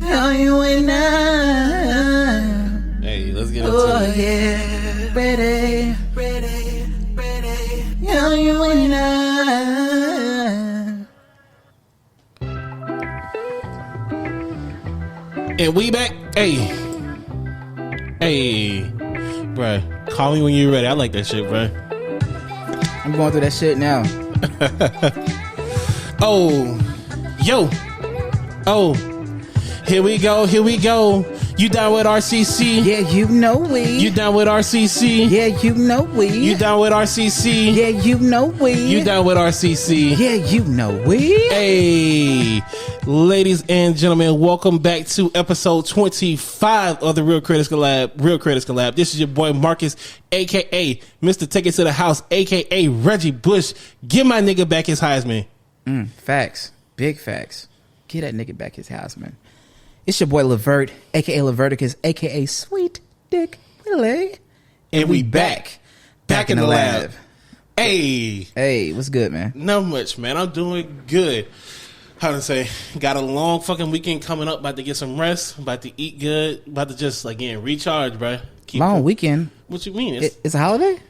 How you and I. Hey, let's get into Oh, it. yeah. Ready. How you and I. And we back. Hey, bruh. Call me when you're ready. I like that shit, bruh. I'm going through that shit now. Oh, yo. Oh, here we go. You down with RCC? Yeah, you know we. You down with RCC? Yeah, you know we. You down with RCC? Yeah, you know we. You down with RCC? Yeah, you know we. Hey, ladies and gentlemen, welcome back to episode 25 of the Real Critics Collab. This is your boy Marcus, aka Mr. Take It to the House, aka Reggie Bush. Give my nigga back his Heisman. Facts. Big facts. Get that nigga back his house, man. It's your boy Levert, aka Leverticus, aka Sweet Dick Willie. And we back in the lab. Hey, what's good, man? Not much, man. I'm doing good. How to say? Got a long fucking weekend coming up. About to get some rest. About to eat good. About to just again recharge, bro. Long weekend. What you mean? It's a holiday.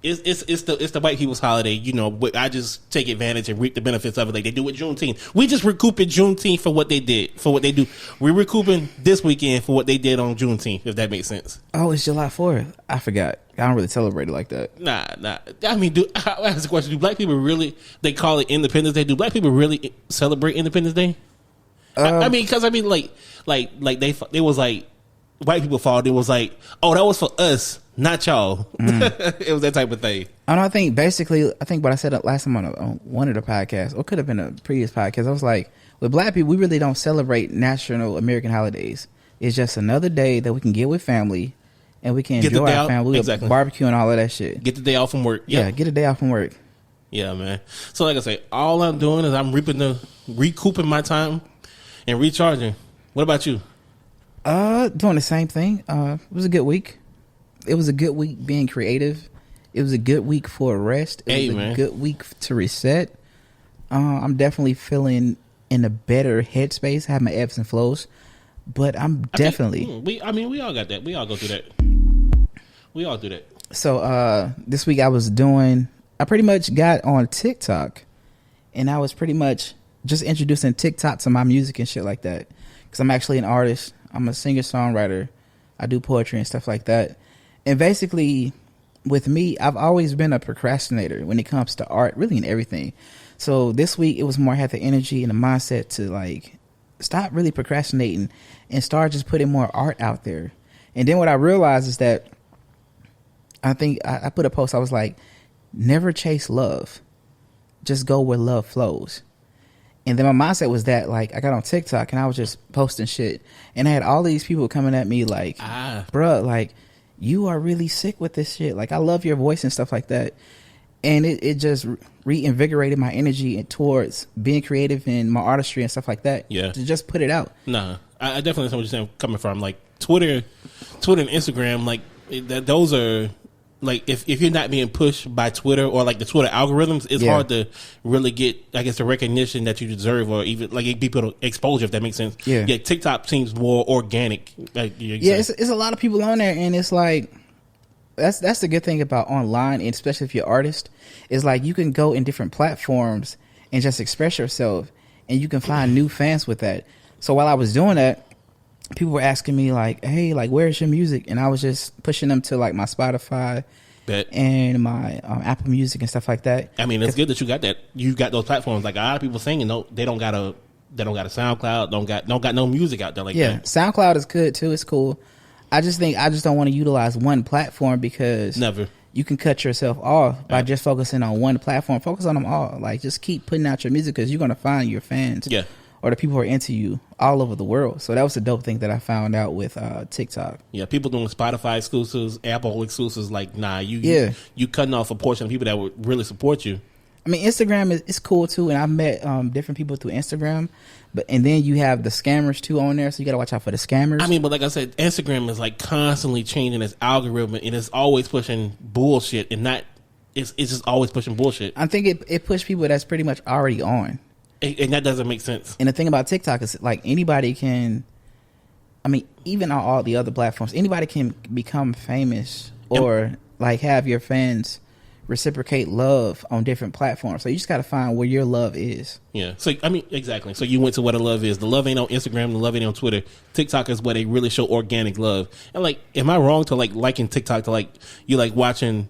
It's the white people's holiday. You know, I just take advantage and reap the benefits of it like they do with Juneteenth. We just recouping Juneteenth for what they did, for what they do. We're recouping this weekend for what they did on Juneteenth, if that makes sense. Oh, it's July 4th. I forgot. I don't really celebrate it like that. Nah. I mean, I ask the question: do black people really? They call it Independence Day. Do black people really celebrate Independence Day? I mean, because like they was like white people thought it was like, oh, that was for us, not y'all. It was that type of thing. I think what I said last time on one of the podcasts, or could have been a previous podcast, I was like, with black people, we really don't celebrate national American holidays. It's just another day that we can get with family and we can enjoy our family, exactly. Barbecue and all of that shit. Get the day off from work. Yeah, get a day off from work. Yeah, man. So like I say, all I'm doing is I'm recouping my time and recharging. What about you? Doing the same thing. It was a good week. It was a good week being creative. It was a good week for a rest. It was a good week to reset. I'm definitely feeling in a better headspace. I have my ebbs and flows, but we all got that. We all go through that. We all do that. So this week I pretty much got on TikTok, and I was pretty much just introducing TikTok to my music and shit like that. Because I'm actually an artist. I'm a singer-songwriter. I do poetry and stuff like that. And basically, with me, I've always been a procrastinator when it comes to art, really in everything. So this week, it was more I had the energy and the mindset to like stop really procrastinating and start just putting more art out there. And then what I realized is that I think I put a post, I was like, never chase love. Just go where love flows. And then my mindset was that, like, I got on TikTok and I was just posting shit. And I had all these people coming at me like, bruh, like, you are really sick with this shit. Like, I love your voice and stuff like that. And it just reinvigorated my energy towards being creative in my artistry and stuff like that. Yeah. To just put it out. Nah, I definitely understand what you're saying coming from. Like, Twitter and Instagram, like, those are... Like, if you're not being pushed by Twitter or, like, the Twitter algorithms, it's hard to really get, I guess, the recognition that you deserve or even, like, people exposure, if that makes sense. Yeah, TikTok seems more organic. Like, it's a lot of people on there, and it's like, that's the good thing about online, and especially if you're an artist, is, like, you can go in different platforms and just express yourself, and you can find new fans with that. So while I was doing that, people were asking me like, hey, like, where's your music? And I was just pushing them to like my Spotify and my Apple Music and stuff like that. I mean, it's good that you got that. You got those platforms. Like, a lot of people singing, they don't got a SoundCloud, don't got no music out there like that. Yeah, SoundCloud is good too. It's cool. I just don't want to utilize one platform because you can cut yourself off by just focusing on one platform. Focus on them all. Like, just keep putting out your music because you're going to find your fans. Yeah. Or the people who are into you all over the world. So that was a dope thing that I found out with TikTok. Yeah, people doing Spotify exclusives, Apple exclusives. Like, nah, you cutting off a portion of people that would really support you. I mean, Instagram is cool too, and I've met different people through Instagram. And then you have the scammers too on there, so you got to watch out for the scammers. I mean, but like I said, Instagram is like constantly changing its algorithm, and it's always pushing bullshit, and it's just always pushing bullshit. I think it pushed people that's pretty much already on. And that doesn't make sense. And the thing about TikTok is, like, anybody can I mean, even on all the other platforms, anybody can become famous or like have your fans reciprocate love on different platforms. So you just got to find where your love is. Yeah. So, I mean, exactly. So you went to where the love is. The love ain't on Instagram. The love ain't on Twitter. TikTok is where they really show organic love. And like, am I wrong to like liking TikTok to like, you like watching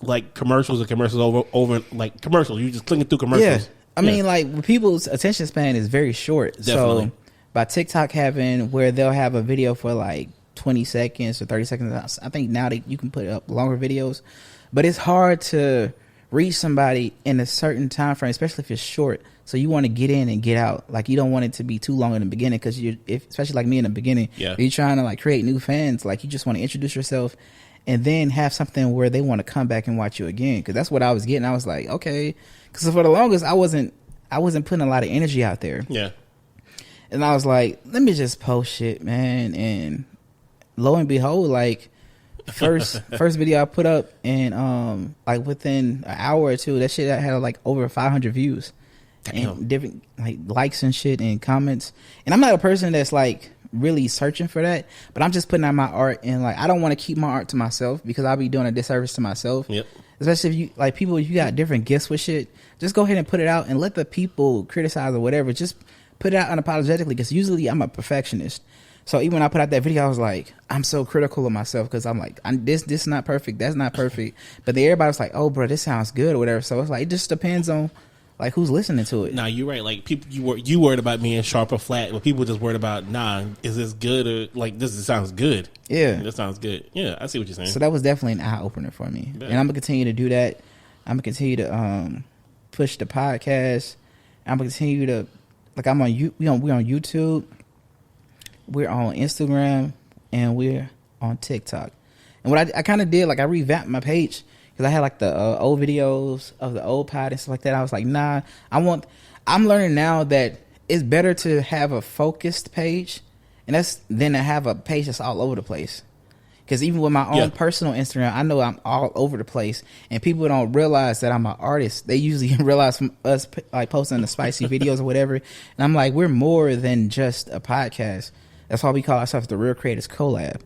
like commercials over like commercials? You just clicking through commercials. Yeah. I mean, like people's attention span is very short. Definitely. So by TikTok having where they'll have a video for like 20 seconds or 30 seconds, I think now you can put up longer videos. But it's hard to reach somebody in a certain time frame, especially if it's short. So you want to get in and get out. Like you don't want it to be too long in the beginning because especially like me in the beginning, you're trying to like create new fans. Like you just want to introduce yourself and then have something where they want to come back and watch you again. Because that's what I was getting. I was like, okay, because for the longest I wasn't putting a lot of energy out there. Yeah, and I was like, let me just post shit, man. And lo and behold, like. First video I put up, and like within an hour or two, that shit had like over 500 views. Damn. And different like likes and shit and comments. And I'm not a person that's like really searching for that, but I'm just putting out my art, and like I don't want to keep my art to myself because I'll be doing a disservice to myself. Yep. Especially if you like people, if you got different gifts with shit, just go ahead and put it out and let the people criticize or whatever. Just put it out unapologetically because usually I'm a perfectionist. So even when I put out that video, I was like, I'm so critical of myself because I'm like, this is not perfect, that's not perfect. But then everybody was like, oh, bro, this sounds good or whatever. So it's like, it just depends on like who's listening to it. Nah, you're right. Like people, you worried about being sharp or flat, but people just worried about, is this good or like this sounds good. Yeah, this sounds good. Yeah, I see what you're saying. So that was definitely an eye opener for me, and I'm gonna continue to do that. I'm gonna continue to push the podcast. I'm gonna continue to like we on YouTube. We're on Instagram and we're on TikTok. And what I kind of did, like I revamped my page because I had like the old videos of the old pod and stuff like that. I was like, nah, I'm learning now that it's better to have a focused page than to have a page that's all over the place. Because even with my own personal Instagram, I know I'm all over the place, and people don't realize that I'm an artist. They usually realize from us like posting the spicy videos or whatever. And I'm like, we're more than just a podcast. That's why we call ourselves the Real Creators Collab.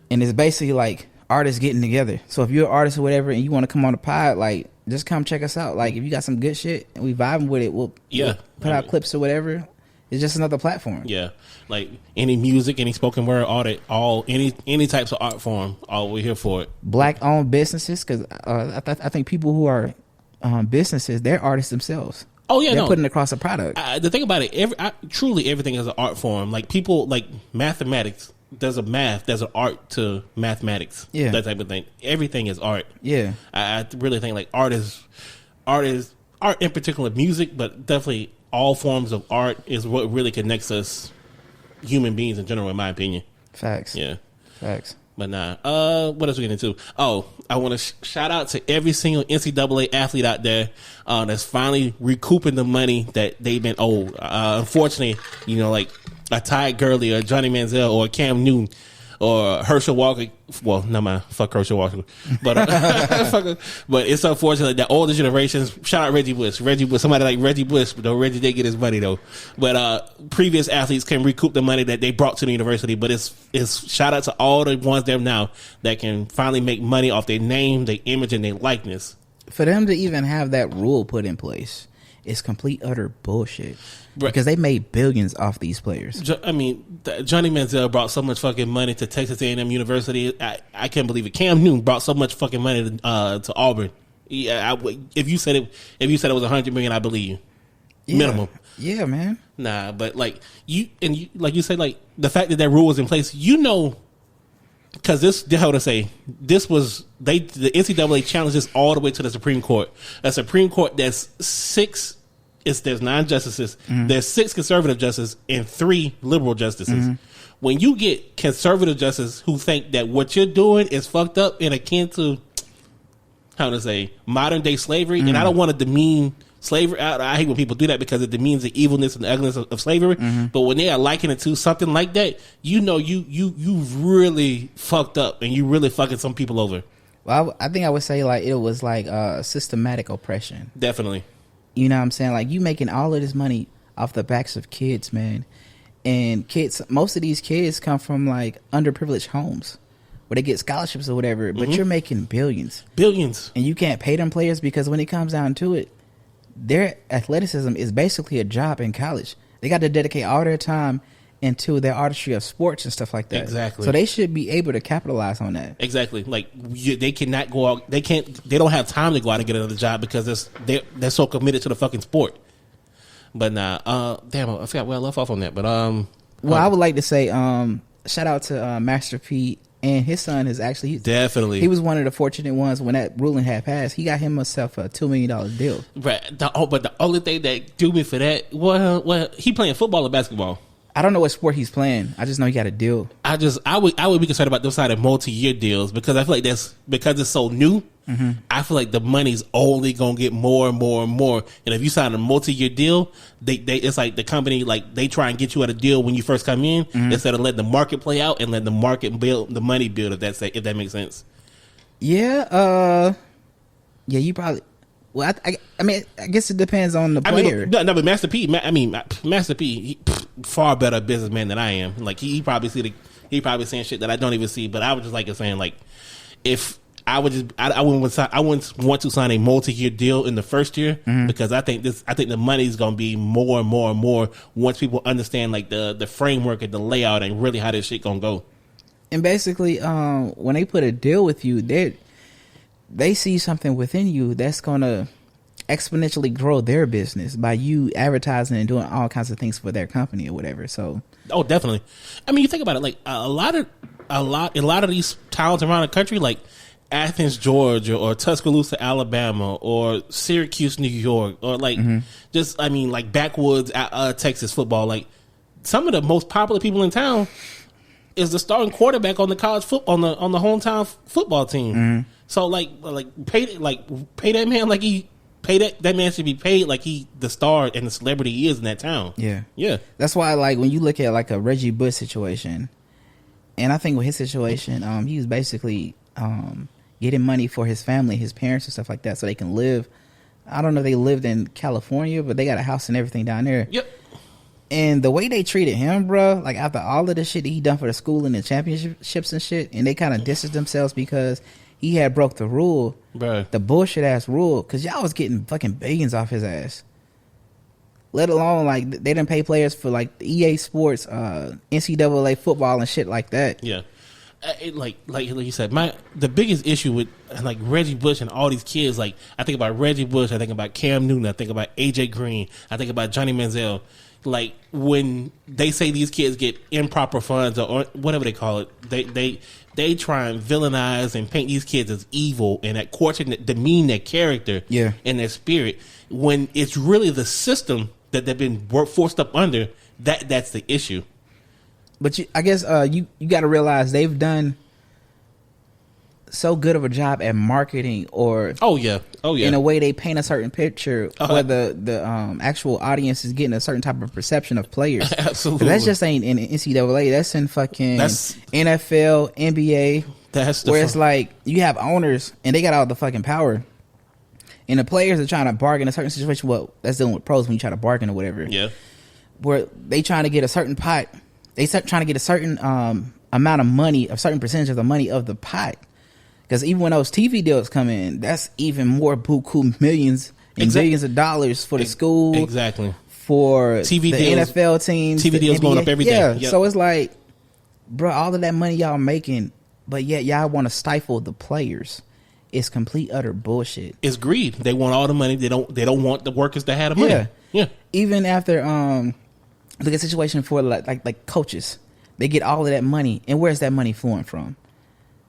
And it's basically like artists getting together. So if you're an artist or whatever and you want to come on the pod, like just come check us out. Like if you got some good shit and we vibing with it, we'll put out clips or whatever. It's just another platform. Yeah, like any music, any spoken word, any types of art form, we're here for it. Black owned businesses, because I think people who are businesses, they're artists themselves. Oh yeah, they're putting across a product. The thing about it, truly everything is an art form. Like people, like mathematics. There's an art to mathematics. Yeah, that type of thing. Everything is art. Yeah, I really think like art in particular music, but definitely all forms of art is what really connects us human beings in general, in my opinion. Facts. Yeah, facts. But nah, what else we getting into? Oh, I want to shout out to every single NCAA athlete out there that's finally recouping the money that they've been owed. Unfortunately, like a Ty Gurley or Johnny Manziel or Cam Newton or Herschel Walker. Well, no man, fuck Herschel Walker. But but it's unfortunate that older generations. Shout out Reggie Bush. Somebody like Reggie Bush, but though Reggie did get his money though. But previous athletes can recoup the money that they brought to the university. But it's shout out to all the ones there now that can finally make money off their name, their image, and their likeness. For them to even have that rule put in place is complete utter bullshit. Because they made billions off these players. I mean, Johnny Manziel brought so much fucking money to Texas A&M University. I can't believe it. Cam Newton brought so much fucking money to Auburn. Yeah, if you said it was $100 million, I believe you. Yeah. Minimum. Yeah, man. Nah, but like you like you said, like the fact that rule was in place, because the NCAA challenged this all the way to the Supreme Court. A Supreme Court that's there's 9 justices. Mm-hmm. There's 6 conservative justices and 3 liberal justices. Mm-hmm. When you get conservative justices who think that what you're doing is fucked up and akin to modern day slavery, and I don't want to demean slavery. I hate when people do that because it demeans the evilness and the ugliness of slavery. Mm-hmm. But when they are likening it to something like that, you really fucked up and you really fucking some people over. Well, I think I would say like it was like systematic oppression. Definitely. You know what I'm saying? Like you making all of this money off the backs of kids, man. And most of these kids come from like underprivileged homes where they get scholarships or whatever, but you're making billions. And you can't pay them players because when it comes down to it, their athleticism is basically a job in college. They got to dedicate all their time into their artistry of sports and stuff like that. Exactly. So they should be able to capitalize on that. Exactly. Like they cannot go out. They don't have time to go out and get another job because they're so committed to the fucking sport. But nah, damn, I forgot where I left off on that. But well, I would like to say shout out to Master P. And his son is actually definitely. He was one of the fortunate ones when that ruling had passed. He got himself a $2 million deal. Right. But the only thing that do me for that, well, he playing football or basketball. I don't know what sport he's playing. I just know he got a deal. I would be concerned about those side of multi-year deals because I feel like because it's so new. Mm-hmm. I feel like the money's only gonna get more and more and more. And if you sign a multi-year deal, it's like the company like they try and get you at a deal when you first come in instead of letting the market play out and let the market build the money build. If that makes sense. Yeah. Yeah. You probably. Well, I mean, I guess it depends on the player. No, but Master P. Master P. Far better businessman than I am. Like he probably saying shit that I don't even see. But I was just like saying like if I wouldn't want to sign a multi-year deal in the first year because I think the money is going to be more and more and more once people understand like the framework and the layout and really how this shit going to go. And basically, when they put a deal with you, they see something within you that's going to exponentially grow their business by you advertising and doing all kinds of things for their company or whatever. So, oh, definitely. I mean, you think about it, like a lot of these towns around the country, like Athens, Georgia, or Tuscaloosa, Alabama, or Syracuse, New York, or like just like backwoods Texas football. Like some of the most popular people in town is the starting quarterback on the college football on the hometown football team. So pay that man like he. That man should be paid like he the star and the celebrity he is in that town. Yeah. That's why like when you look at like a Reggie Bush situation, and I think with his situation, he was basically getting money for his family, his parents and stuff like that, so they can live. I don't know if they lived in California, but they got a house and everything down there. Yep. And the way they treated him, bro, like after all of the shit that he done for the school and the championships and shit, and they kind of distanced themselves because he had broke the rule, bro. The bullshit ass rule, because y'all was getting fucking billions off his ass. Let alone like they didn't pay players for like the EA Sports, NCAA football and shit like that. Yeah, like you said, the biggest issue with like Reggie Bush and all these kids, like I think about Reggie Bush, I think about Cam Newton, I think about AJ Green, I think about Johnny Manziel. Like when they say these kids get improper funds or whatever they call it, they try and villainize and paint these kids as evil and that demean their character and their spirit when it's really the system that they've been forced up under. That's the issue. But I guess you got to realize they've done so good of a job at marketing or in a way they paint a certain picture where the actual audience is getting a certain type of perception of players. Absolutely. That just ain't in NCAA. That's in fucking NFL, NBA. Where it's like you have owners and they got all the fucking power. And the players are trying to bargain a certain situation. Well, that's dealing with pros when you try to bargain or whatever. Yeah. Where they trying to get a certain pot. They trying to get a certain amount of money, a certain percentage of the money of the pot. Because even when those TV deals come in, that's even more buku millions and billions of dollars for the school. Exactly. For TV the deals, NFL teams. TV deals NBA. going up every day. Yeah. Yep. So it's like, bro, all of that money y'all making, but yet y'all want to stifle the players. It's complete utter bullshit. It's greed. They want all the money. They don't want the workers to have the money. Yeah. Even after look at the situation for like coaches. They get all of that money. And where's that money flowing from?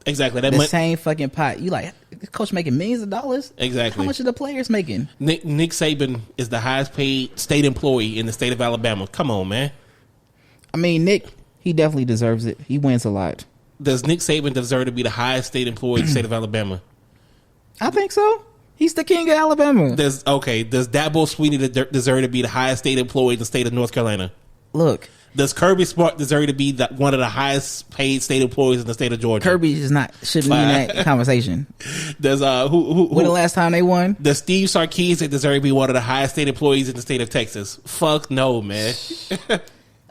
Exactly. The same fucking pot. You like, the coach making millions of dollars? Exactly. How much are the players making? Nick Saban is the highest paid state employee in the state of Alabama. Come on, man. I mean, Nick, he definitely deserves it. He wins a lot. Does Nick Saban deserve to be the highest state employee in the state of Alabama? I think so. He's the king of Alabama. Does Dabo Swinney deserve to be the highest state employee in the state of North Carolina? Look. Does Kirby Smart deserve to be one of the highest paid state employees in the state of Georgia? Kirby shouldn't be in that conversation. Does when the last time they won? Does Steve Sarkisian deserve to be one of the highest state employees in the state of Texas? Fuck no, man.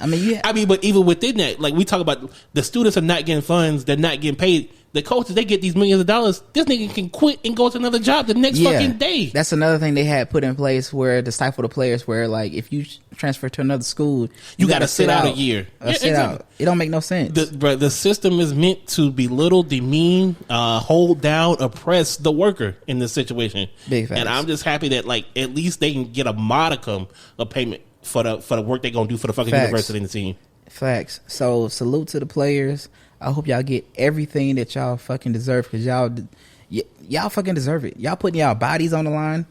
I mean, but even within that, like we talk about, the students are not getting funds, they're not getting paid. The coaches, they get these millions of dollars. This nigga can quit and go to another job the next fucking day. That's another thing they had put in place where to stifle the players, where like if you transfer to another school, you got to sit out a year. Sit out. It don't make no sense. The system is meant to belittle, demean, hold down, oppress the worker in this situation. Big facts. And I'm just happy that like at least they can get a modicum of payment for the work they're gonna do for the fucking university and the team. Facts. So salute to the players. I hope y'all get everything that y'all fucking deserve, because y'all fucking deserve it. Y'all putting y'all bodies on the line.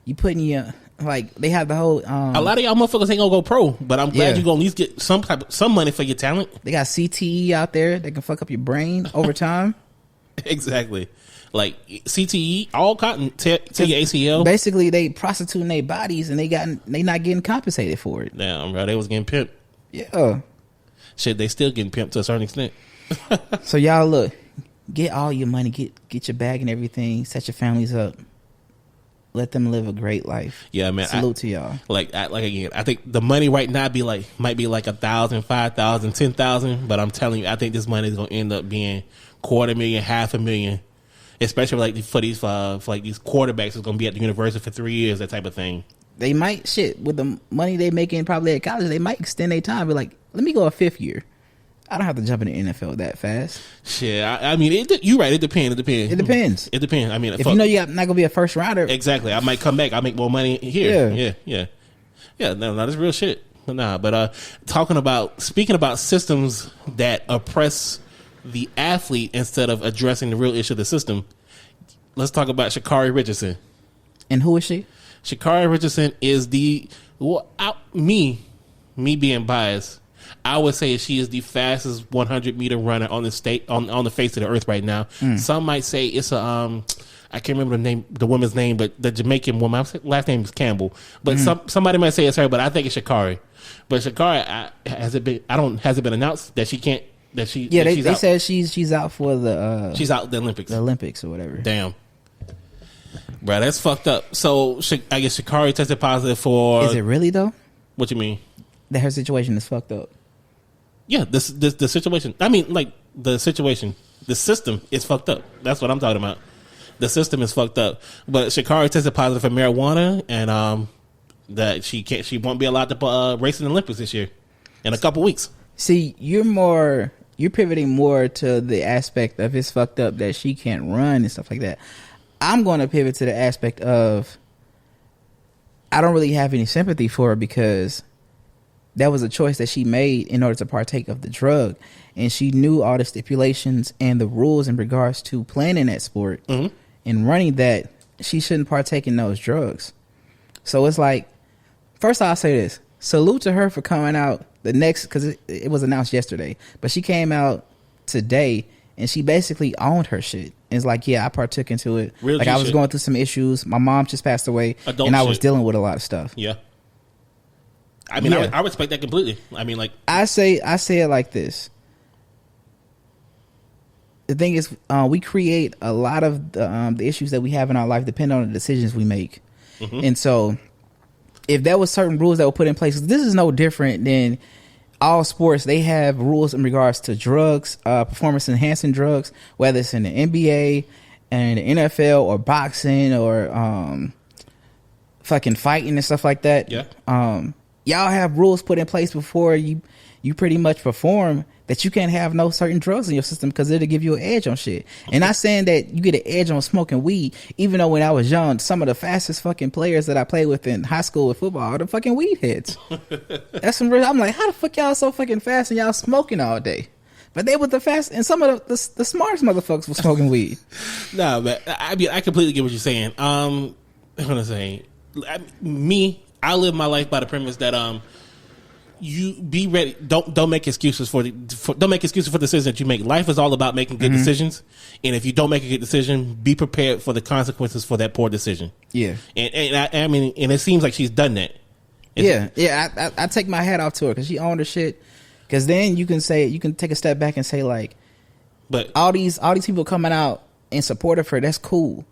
You putting your, like, they have the whole a lot of y'all motherfuckers ain't gonna go pro, but I'm glad you gonna at least get some money for your talent. They got CTE out there that can fuck up your brain over time. Exactly. Like CTE, all cotton to your ACL. Basically, they prostituting their bodies and they not getting compensated for it. Damn, bro, they was getting pimped. Yeah. Shit, they still getting pimped to a certain extent. So y'all look, get all your money, get your bag and everything, set your families up, let them live a great life. Yeah, man. Salute to y'all. Like again, I think the money right now might be like 1,000, 5,000, 10,000, but I'm telling you, I think this money is gonna end up being $250,000, $500,000, especially like for these quarterbacks that's gonna be at the university for 3 years, that type of thing. They might with the money they making probably at college, they might extend their time. But like, let me go a 5th year. I don't have to jump in the NFL that fast. Shit, I mean, you're right. It depends. It depends. I mean, if you know you're not gonna be a first rounder, exactly. I might come back. I make more money here. Yeah. No, that's real shit. Nah, but speaking about systems that oppress the athlete instead of addressing the real issue of the system, let's talk about Sha'Carri Richardson. And who is she? Sha'Carri Richardson is me being biased, I would say she is the fastest 100-meter runner on the on the face of the earth right now. Some might say it's a I can't remember the woman's name, but the Jamaican woman, last name is Campbell. But somebody might say it's her, but I think it's Sha'Carri. But Sha'Carri, has it been announced that she can't? They said she's out for the she's out the Olympics. The Olympics or whatever. Damn. Bro, that's fucked up. So I guess Sha'Carri tested positive for. Is it really though? What you mean? That her situation is fucked up. Yeah, the situation. I mean, like the situation, the system is fucked up. That's what I'm talking about. The system is fucked up. But Sha'Carri tested positive for marijuana, and that she won't be allowed to race in the Olympics this year in a couple weeks. See, you're pivoting more to the aspect of it's fucked up that she can't run and stuff like that. I'm going to pivot to the aspect of I don't really have any sympathy for her, because that was a choice that she made in order to partake of the drug, and she knew all the stipulations and the rules in regards to playing in that sport and running that. She shouldn't partake in those drugs. So it's like, first I'll say this: salute to her for coming out because it was announced yesterday, but she came out today and she basically owned her shit. And it's like, yeah, I partook into it. Real like I was going through some issues. My mom just passed away, and I was dealing with a lot of stuff. Yeah. I mean, yeah. I respect that completely. I mean, like I say it like this. The thing is, we create a lot of the issues that we have in our life depend on the decisions we make. And so if there was certain rules that were put in place, this is no different than all sports. They have rules in regards to drugs, performance enhancing drugs, whether it's in the NBA and the NFL or boxing or fucking fighting and stuff like that. Yeah. Y'all have rules put in place before you pretty much perform that you can't have no certain drugs in your system, because it'll give you an edge on shit. And not saying that you get an edge on smoking weed, even though when I was young, some of the fastest fucking players that I played with in high school with football are the fucking weed heads. That's some real. I'm like, how the fuck y'all so fucking fast and y'all smoking all day? But they were the fast, and some of the smartest motherfuckers were smoking weed. No, but I mean, I completely get what you're saying. I'm gonna say, I live my life by the premise that you be ready. Don't make excuses for the decisions that you make. Life is all about making good decisions, and if you don't make a good decision, be prepared for the consequences for that poor decision. Yeah, and I mean, and it seems like she's done that. I take my hat off to her because she owned her shit. Because then you can take a step back and say, like, but all these people coming out in support of her, that's cool.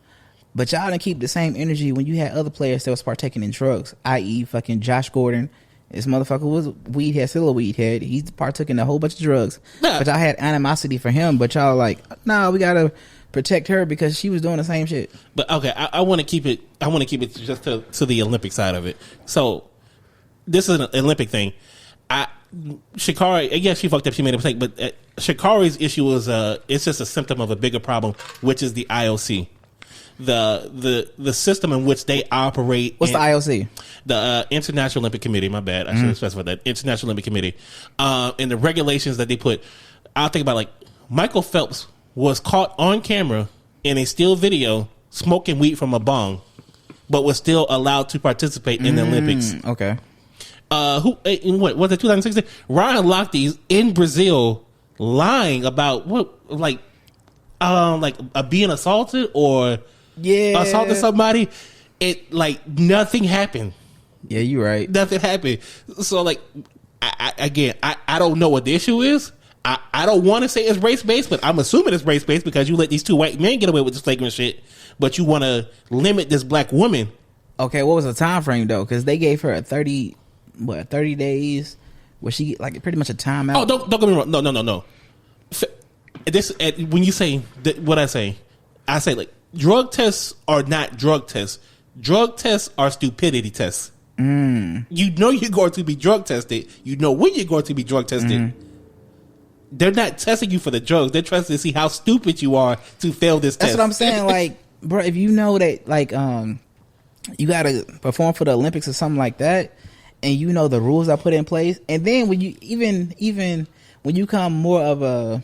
But y'all didn't keep the same energy when you had other players that was partaking in drugs, i.e. fucking Josh Gordon, This motherfucker was weed head, still a weed head. He partook in a whole bunch of drugs. But y'all had animosity for him, but y'all like, no, we gotta protect her because she was doing the same shit. But okay, I want to keep it. I want to keep it just to the Olympic side of it. So this is an Olympic thing. Sha'Carri, yes, she fucked up. She made a mistake, but Sha'Carri's issue was it's just a symptom of a bigger problem, which is the IOC. The system in which they operate. What's the IOC? The International Olympic Committee. My bad. I should have specified that. International Olympic Committee. And the regulations that they put. I'll think about like Michael Phelps was caught on camera in a still video smoking weed from a bong, but was still allowed to participate in the Olympics. Okay. In what was it? 2016. Ryan Lochte's in Brazil lying about being assaulted or assaulted somebody. It like nothing happened. Yeah, you're right. Nothing happened. So like, I don't know what the issue is. I don't want to say it's race based, but I'm assuming it's race based because you let these two white men get away with this flagrant shit, but you want to limit this black woman. Okay, what was the time frame though? Because they gave her a 30 days where she like pretty much a timeout. Oh, don't get me wrong. No. This when you say what I say like drug tests are not drug tests. Drug tests are stupidity tests. You know you're going to be drug tested. You know when you're going to be drug tested. They're not testing you for the drugs. They're testing to see how stupid you are to fail this test. That's what I'm saying. Like, bro, if you know that, like, you got to perform for the Olympics or something like that, and you know the rules are put in place, and then when you even when you become more of a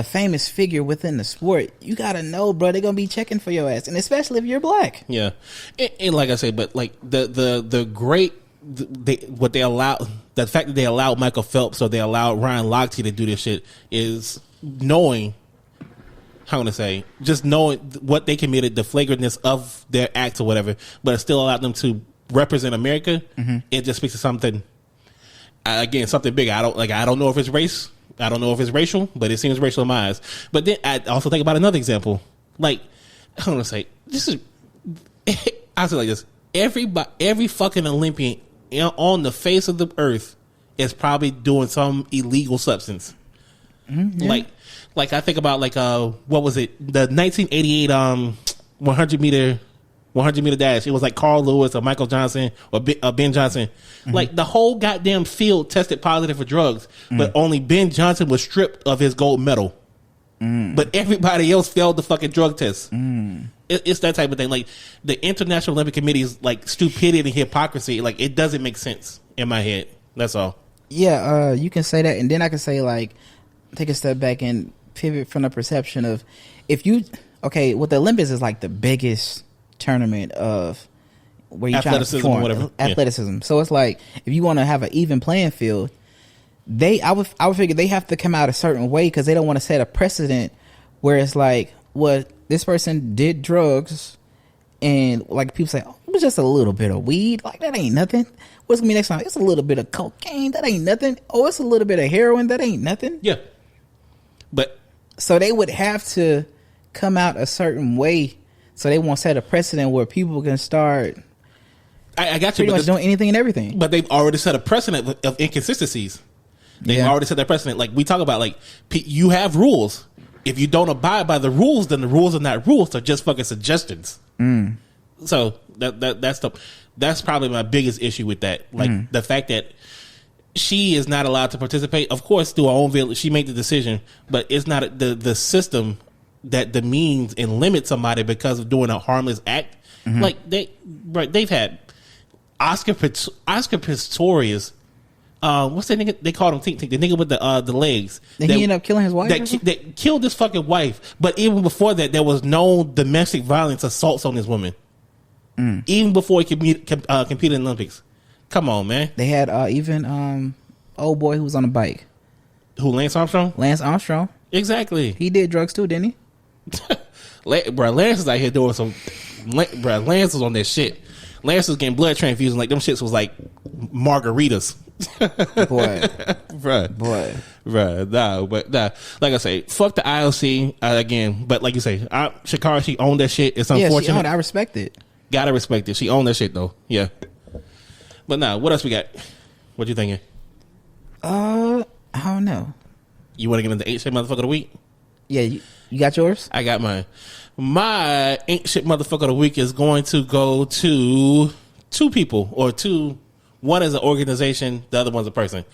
famous figure within the sport, you got to know, bro, they're gonna be checking for your ass, and especially if you're black. Yeah, and like I say, but like what they allow. The fact that they allowed Michael Phelps or they allowed Ryan Lochte to do this shit is knowing, how I'm going to say, just knowing what they committed, the flagrantness of their acts or whatever, but it still allowed them to represent America. It just speaks to something, again, something big. I don't know if it's race. I don't know if it's racial, but it seems racial in my eyes. But then I also think about another example. Like, I'm going to say, this is, I'll say like this. Every fucking Olympian on the face of the earth is probably doing some illegal substance. Yeah. Like I think about like what was it, the 1988 100 meter dash. It was like Carl Lewis or Michael Johnson or Ben Johnson. Like the whole goddamn field tested positive for drugs, but only Ben Johnson was stripped of his gold medal. But everybody else failed the fucking drug test. It's that type of thing. Like the International Olympic Committee's like stupidity and hypocrisy. Like it doesn't make sense in my head. That's all. Yeah, you can say that, and then I can say like take a step back and pivot from the perception of what the Olympics is like the biggest tournament of where you try to perform whatever athleticism. Yeah. So it's like if you want to have an even playing field, I would figure they have to come out a certain way because they don't want to set a precedent where it's like this person did drugs and like people say, oh, it was just a little bit of weed, like that ain't nothing. What's gonna be next time? It's a little bit of cocaine, that ain't nothing. Oh, it's a little bit of heroin, that ain't nothing. Yeah, but so they would have to come out a certain way so they won't set a precedent where people can start. I got you. Pretty much doing anything and everything, but they've already set a precedent of inconsistencies. They've already set that precedent. Like we talk about, like you have rules. If you don't abide by the rules, then the rules are not rules; they're just fucking suggestions. So that's probably my biggest issue with that. Like the fact that she is not allowed to participate. Of course, through her own village, she made the decision, but it's not the system that demeans and limits somebody because of doing a harmless act. Like they've had Oscar Pistorius. What's that nigga? They called him Tink Tink, the nigga with the legs. Did he end up killing his wife? That killed his fucking wife. But even before that, there was no domestic violence assaults on this woman. Even before he competed in the Olympics. Come on, man. They had even old boy who was on a bike. Who, Lance Armstrong? Lance Armstrong. Exactly. He did drugs too, didn't he? Bro, Lance is out here doing some. Bro, Lance was on that shit. Lance was getting blood transfusions like them shits was like margaritas. Nah. Like I say, fuck the IOC again. But like you say, Sha'Carri, she owned that shit. It's unfortunate. Yeah, she owned it. I respect it. Gotta respect it. She owned that shit though. Yeah. But nah, what else we got? What you thinking? I don't know. You want to get into Ain't Shit Motherfucker of the Week? Yeah, you got yours? I got mine. My Ain't Shit Motherfucker of the Week is going to go to two people, or two. One is an organization, the other one's a person.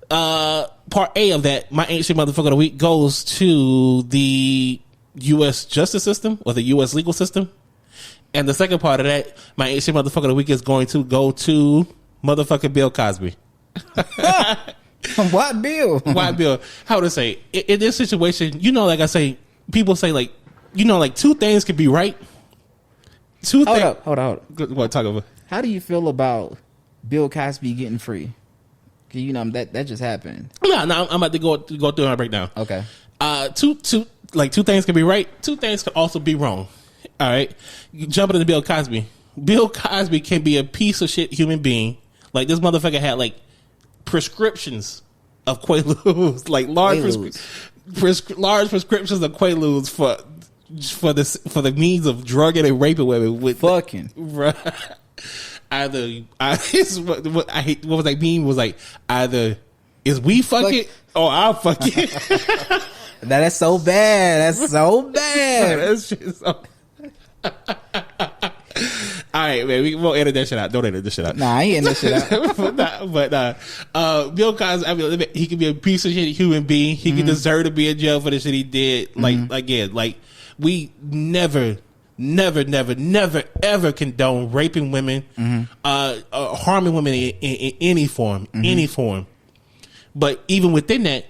Part A of that, my Ain't Shit Motherfucker of the Week, goes to the U.S. justice system, or the U.S. legal system. And the second part of that, my Ain't Shit Motherfucker of the Week is going to go to motherfucking Bill Cosby. What Bill? Why Bill? How to say, in this situation, you know, like I say, people say, like, you know, like, two things can be right. Hold up. What, talk about? How do you feel about Bill Cosby getting free? Cause you know that just happened. No, I'm about to go through my breakdown. Okay. Two things can be right. Two things can also be wrong. All right. Jumping into Bill Cosby. Bill Cosby can be a piece of shit human being. Like, this motherfucker had, like, prescriptions of Quaaludes, like large prescriptions of Quaaludes for the means of drugging and raping women with fucking. Either what I hate, what was that meme was like, either is we fuck it or I'll fuck it. That's so bad. That's so bad. That shit so. All right, man. We won't edit that shit out. Don't edit this shit out. Nah, I ain't editing this shit out. but Bill Cosby, I mean, he can be a piece of shit human being. He can deserve to be in jail for the shit he did. Like, again, like, we never ever condone raping women, harming women in any form, But even within that,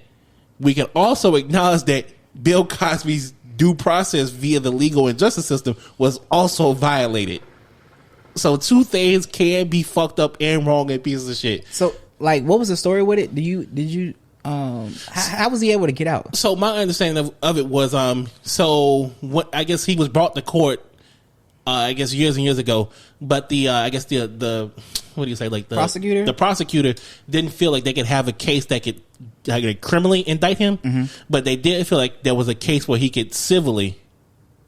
we can also acknowledge that Bill Cosby's due process via the legal and justice system was also violated. So two things can be fucked up and wrong and pieces of shit. So, like, what was the story with it? Did you how was he able to get out? So my understanding of it was, so what, I guess he was brought to court, I guess years and years ago, but I guess the what do you say, like the prosecutor didn't feel like they could have a case that could criminally indict him, but they did feel like there was a case where he could civilly,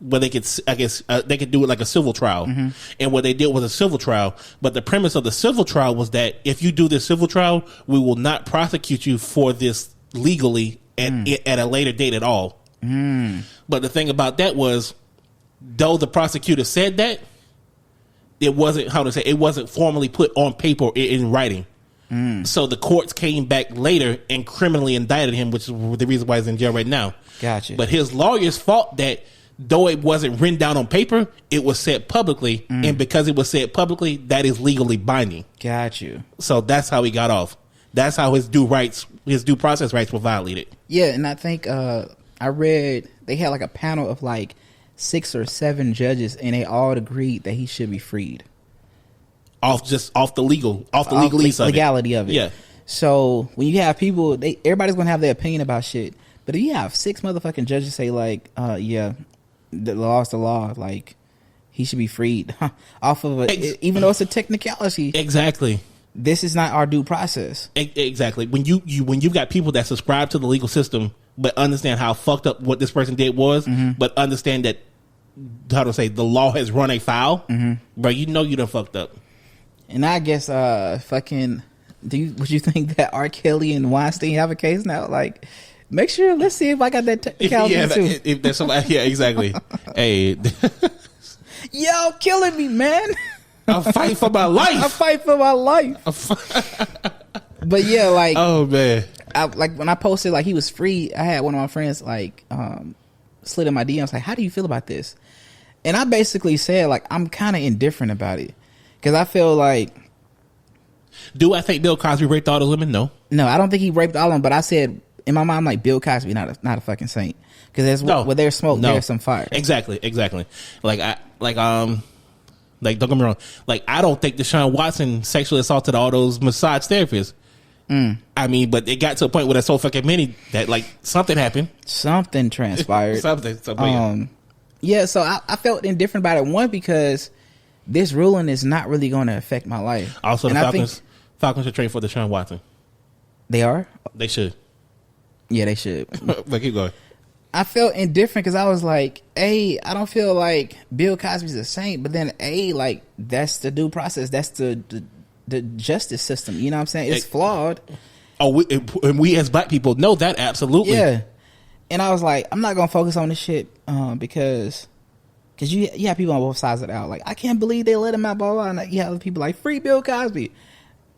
where they could, I guess, they could do it like a civil trial. And what they did was a civil trial. But the premise of the civil trial was that if you do this civil trial, we will not prosecute you for this legally at a later date at all. But the thing about that was, though the prosecutor said that, it wasn't, it wasn't formally put on paper in writing. So the courts came back later and criminally indicted him, which is the reason why he's in jail right now. Gotcha. But his lawyers fought that, though it wasn't written down on paper, it was said publicly, and because it was said publicly, that is legally binding. Got you. So that's how he got off. That's how his due process rights were violated. Yeah, and I think I read they had like a panel of like 6 or 7 judges, and they all agreed that he should be freed. Off the legality of it. Yeah. So when you have people, everybody's gonna have their opinion about shit. But if you have 6 motherfucking judges say like, yeah, the law's the law, like he should be freed off of it, even though it's a technicality. Exactly. This is not our due process. Exactly. When you've got people that subscribe to the legal system but understand how fucked up what this person did was, but understand that, the law has run afoul, but you know you done fucked up. And I guess would you think that R. Kelly and Weinstein have a case now? Like, make sure, let's see if I got that technicality too. If there's somebody, yeah, exactly. Hey, y'all killing me, man. I fight for my life. I fight for my life. But yeah, like, oh man, like when I posted like he was free, I had one of my friends like slid in my DMs like, how do you feel about this? And I basically said like, I'm kind of indifferent about it, because I feel like, do I think Bill Cosby raped all those women? No, I don't think he raped all of them. But I said in my mind, like, Bill Cosby not a fucking saint, because where there's smoke, there's some fire. Exactly. Like don't get me wrong. Like, I don't think Deshaun Watson sexually assaulted all those massage therapists. I mean, but it got to a point where there's so fucking many that like something happened, something transpired, something. Yeah, so I felt indifferent about it. One, because this ruling is not really going to affect my life. Also, the Falcons should trade for Deshaun Watson. They are? They should. Yeah, they should. But keep going. I felt indifferent because I was like, I don't feel like Bill Cosby's a saint, but then like, that's the due process. That's the the justice system. You know what I'm saying? It's flawed. Oh, we as black people know that, absolutely. Yeah. And I was like, I'm not gonna focus on this shit because you have people on both sides of the aisle. Like, I can't believe they let him out, blah blah. And you have people like free Bill Cosby,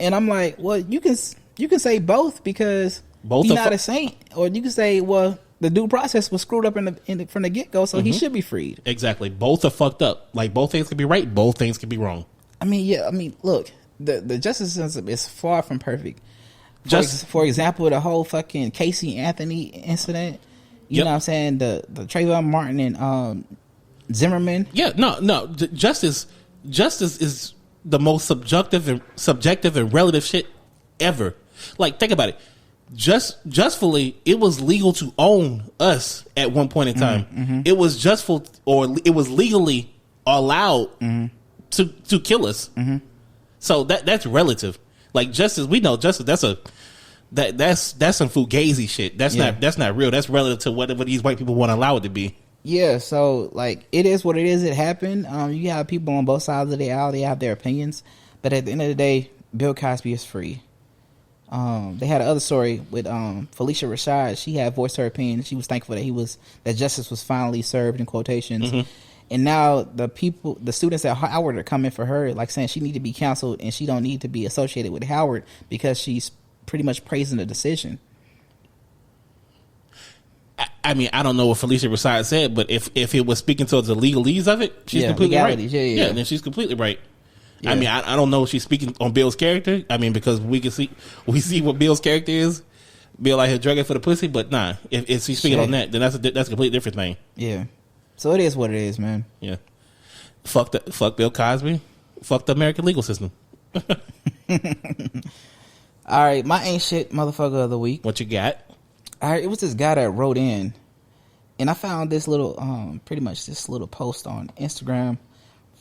and I'm like, well, you can say both because he's not a saint, or you can say, well, the due process was screwed up from the get go, so he should be freed. Exactly, both are fucked up. Like, both things can be right, both things can be wrong. I mean, look, the justice system is far from perfect. For example, the whole fucking Casey Anthony incident. You know what I'm saying? The Trayvon Martin and Zimmerman. Yeah, no. Justice is the most subjective and relative shit ever. Like, think about it. Justfully, it was legal to own us at one point in time. Mm-hmm. It was justful, or it was legally allowed to kill us. Mm-hmm. So that's relative. Like, justice, we know justice. That's some fugazi shit. That's not real. That's relative to whatever these white people want to allow it to be. Yeah, so like, it is what it is. It happened. You have people on both sides of the aisle. They have their opinions, but at the end of the day, Bill Cosby is free. They had another story with Felicia Rashad. She had voiced her opinion. She was thankful that justice was finally served, in quotations. Mm-hmm. And now the students at Howard are coming for her, like saying she need to be counseled and she don't need to be associated with Howard because she's pretty much praising the decision. I mean, I don't know what Felicia Rashad said, but if it was speaking towards the legalese of it, she's completely right. Yeah, then she's completely right. Yeah. I mean, I don't know if she's speaking on Bill's character. I mean, because we see what Bill's character is. Bill out here drugging for the pussy, but nah. If she's speaking on that, then that's a completely different thing. Yeah. So it is what it is, man. Yeah. Fuck Bill Cosby. Fuck the American legal system. All right, my ain't shit motherfucker of the week. What you got? All right, it was this guy that wrote in, and I found this little, pretty much this little post on Instagram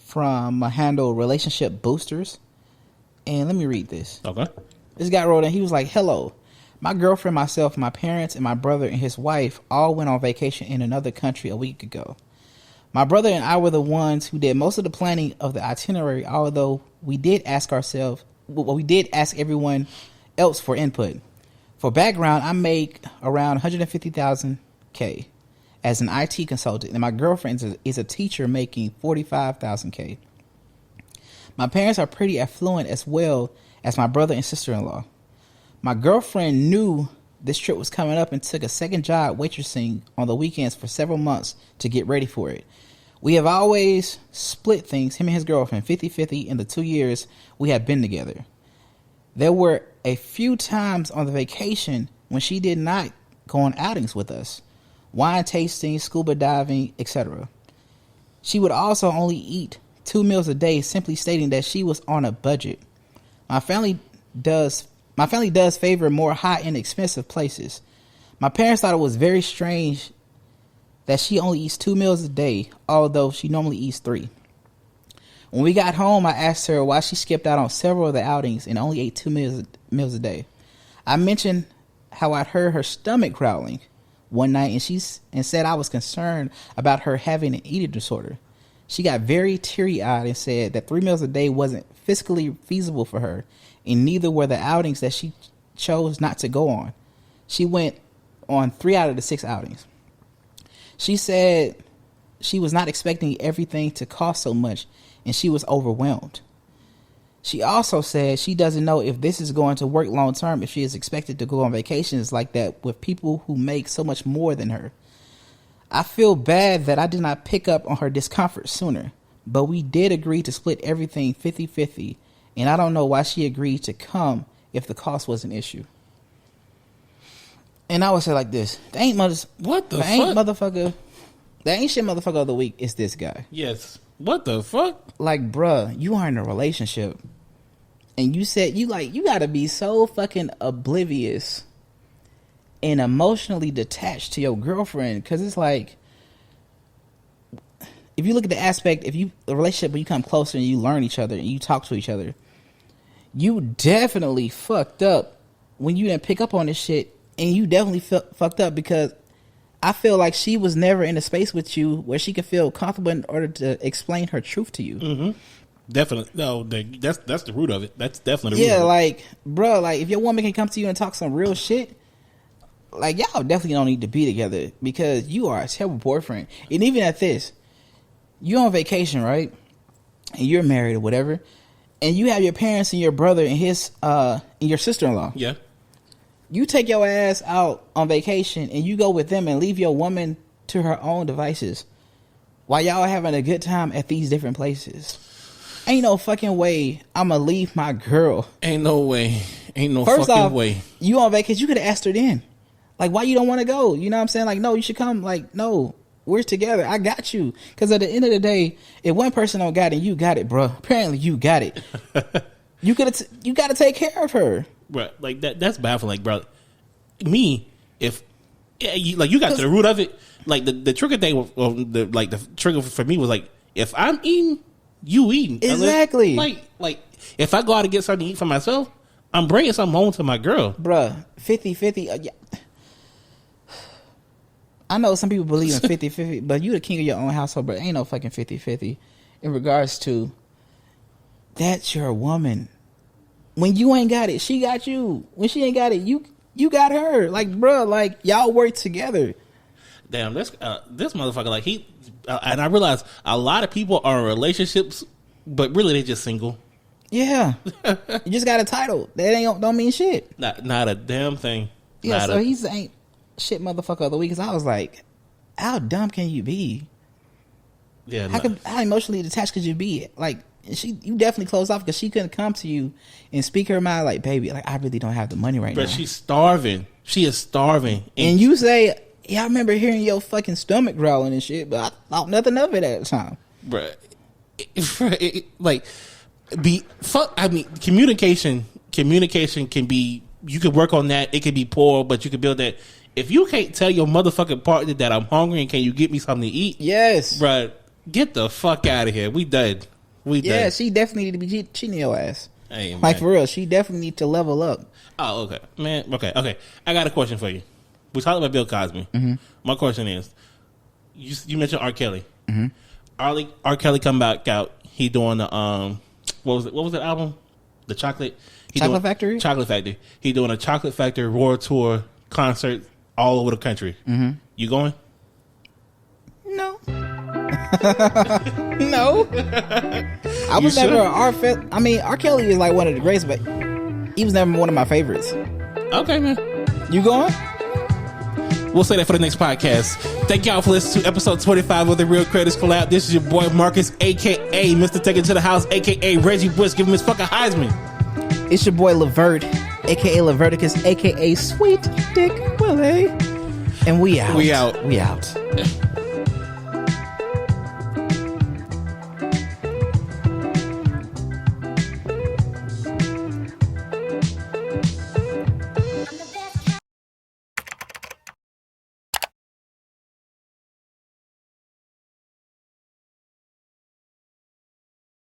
from a handle Relationship Boosters, and let me read this. Okay. This guy wrote in. He was like, "Hello, my girlfriend, myself, my parents, and my brother and his wife all went on vacation in another country a week ago. My brother and I were the ones who did most of the planning of the itinerary, although we did ask everyone else for input. For background, I make around $150,000 as an IT consultant, and my girlfriend is a teacher making $45,000. My parents are pretty affluent as well as my brother and sister-in-law. My girlfriend knew this trip was coming up and took a second job waitressing on the weekends for several months to get ready for it. We have always split things, him and his girlfriend, 50-50 in the 2 years we have been together. There were a few times on the vacation when she did not go on outings with us. Wine tasting, scuba diving, etc. She would also only eat 2 meals a day, simply stating that she was on a budget. My family does favor more high-end expensive places. My parents thought it was very strange that she only eats 2 meals a day, although she normally eats 3. When we got home, I asked her why she skipped out on several of the outings and only ate 2 meals a day. I mentioned how I'd heard her stomach growling one night, and said I was concerned about her having an eating disorder. She got very teary-eyed and said that 3 meals a day wasn't fiscally feasible for her, and neither were the outings that she chose not to go on. She went on 3 out of the 6 outings. She said she was not expecting everything to cost so much, and she was overwhelmed. She also said she doesn't know if this is going to work long term if she is expected to go on vacations like that with people who make so much more than her. I feel bad that I did not pick up on her discomfort sooner, but we did agree to split everything 50-50, and I don't know why she agreed to come if the cost was an issue." And I would say like this: the ain't shit motherfucker of the week is this guy. Yes. What the fuck? Like, bruh, you are in a relationship, and you said you gotta be so fucking oblivious and emotionally detached to your girlfriend, because it's like, if you look at the aspect, the relationship when you come closer and you learn each other and you talk to each other, you definitely fucked up when you didn't pick up on this shit, and you definitely fucked up because I feel like she was never in a space with you where she could feel comfortable in order to explain her truth to you. Mm-hmm. Definitely. No, that's the root of it. That's definitely the root Yeah, of it. like, bro, like if your woman can come to you and talk some real shit, like y'all definitely don't need to be together because you are a terrible boyfriend. And even at this, you on vacation, right? And you're married or whatever, and you have your parents and your brother and his and your sister-in-law. Yeah. You take your ass out on vacation and you go with them and leave your woman to her own devices while y'all are having a good time at these different places. Ain't no fucking way I'ma leave my girl. Ain't no way. Ain't no First fucking off, way. You on vacation, you could have asked her then. Like, why you don't want to go? You know what I'm saying? Like, no, you should come. Like, no, we're together. I got you. Because at the end of the day, if one person don't got it, you got it, bro. Apparently, you got it. You got to take care of her. Bro, like that's baffling. Like, bro, me, if you got to the root of it. Like the trigger thing, the trigger for me was like, if I'm eating, you eating. Exactly. Like if I go out and get something to eat for myself, I'm bringing something home to my girl. Bruh, 50-50. Yeah. I know some people believe in 50-50, but you the king of your own household, but ain't no fucking 50-50 in regards to that's your woman. When you ain't got it, she got you. When she ain't got it, you got her. Like, bruh, like y'all work together. Damn, this motherfucker, like and I realize a lot of people are in relationships, but really they just single. Yeah, you just got a title. That don't mean shit. Not a damn thing. Yeah, so he's ain't shit motherfucker of the week. Because I was like, how dumb can you be? Yeah, how emotionally detached could you be? Like, you definitely closed off because she couldn't come to you and speak her mind. Like, baby, like I really don't have the money right now. But she's starving. She is starving. And you say, yeah, I remember hearing your fucking stomach growling and shit, but I thought nothing of it at the time. Bruh. I mean, communication can be, you could work on that. It could be poor, but you could build that. If you can't tell your motherfucking partner that I'm hungry and can you get me something to eat? Yes. Bruh, get the fuck out of here. We done. Yeah, she definitely need to be cheating your ass. Hey, man. Like, for real, she definitely need to level up. Oh, okay. Man, okay. I got a question for you. We talked about Bill Cosby. Mm-hmm. My question is, you mentioned R. Kelly. Mm-hmm. R. Kelly come back out. He doing the what was the album? The Chocolate Factory. Chocolate Factory. He doing a Chocolate Factory World Tour concert all over the country. Mm-hmm. You going? No. No. I was never R. Kelly is like one of the greats, but he was never one of my favorites. Okay, man. You going? We'll say that for the next podcast. Thank y'all for listening to episode 25 of the Real Creators Collab. This is your boy Marcus, a.k.a. Mr. Take It to the House, a.k.a. Reggie Bush. Give him his fucking Heisman. It's your boy Levert, a.k.a. Leverticus, a.k.a. Sweet Dick Willie. And we out. We out. We out.